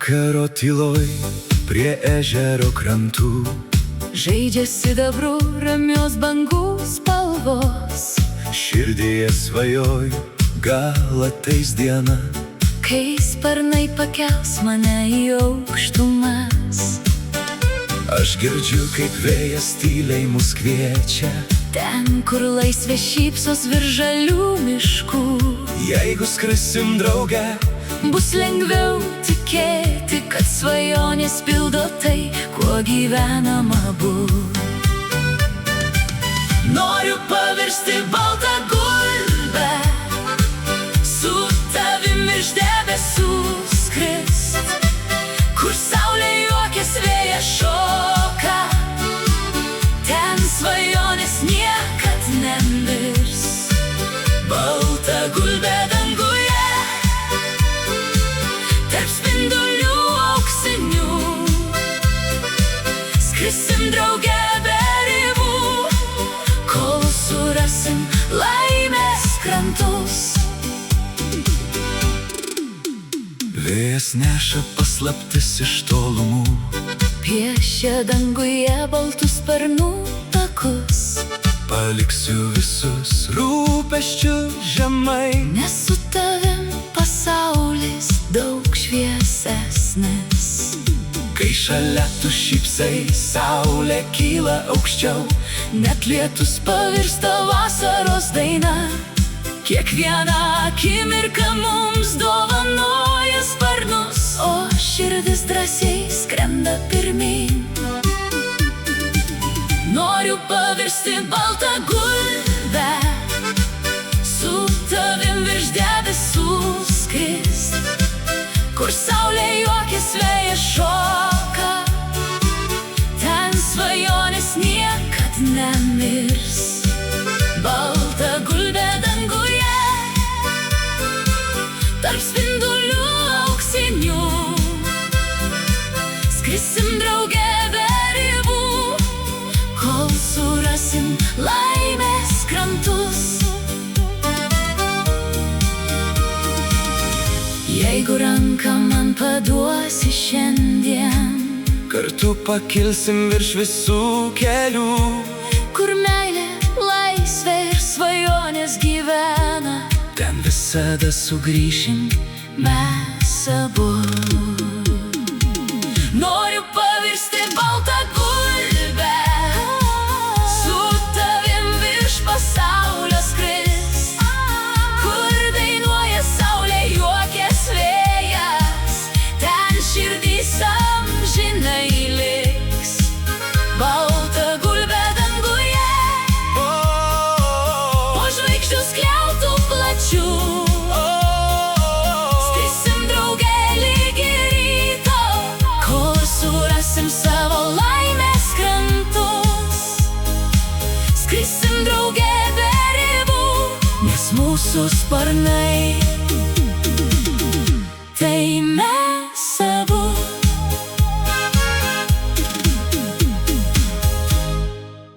Vakaro tyloj prie ežero krantų žaidžia sidabru ramios bangų spalvos. Širdyje svajoju, gal ateis diena, kai sparnai pakels mane į aukštumas. Aš girdžiu, kaip vėjas tyliai mus kviečia ten, kur laisvė šypsos virš žalių miškų. Jeigu skrisim drauge, bus lengviau tikėti, kad svajonės pildo tai, kuo gyvenama būt. Noriu pavirsti baltą gulbę, su tavim virš debesų skrist, kur saulė juokias, vėjas šoka, ten svajonės niekad nemirs. Balta gulbė danguje, tarp spindulių auksinių, skrisim drauge be ribų, kol surasim laimės krantus. Vėjas neša paslaptis iš tolumų, piešia danguje baltus sparnų takus. paliksiu visus rūpesčius žemai, Nes su tavim pasaulis daug šviesesnis. kai šalia tu šypsai, saulė kyla aukščiau, Net lietus pavirsta vasaros daina. Kiekvieną akimirką mums dovanoja sparnus, o širdis drąsiai skrenda pirmyn. Noriu pavirsti baltą gulbę, su tavim virš debesų skrist, kur saulė juokias, vėjas šoka, ten svajonės niekad nemirs. Balta gulbė danguje, tarp spindulių auksinių, skrisim drauge be ribų, kol surasim laimės krantus. Jeigu ranką man paduosi šiandien, kartu pakilsim virš visų kelių, kur meilė, laisvė ir svajonės gyvena, ten visada sugrįšim mes abu. Noriu pavirsti baltą gulbę, su tavim virš pasaulio skrist, kur dainuoja saulė, juokias vėjas, ten širdys amžinai liks. Balta gulbė danguje, po žvaigždžių skliautų plačių, skrisim drauge ligi ryto, kol surasim savo laimės krantus. Skrisim drauge be ribų, nes mūsų sparnai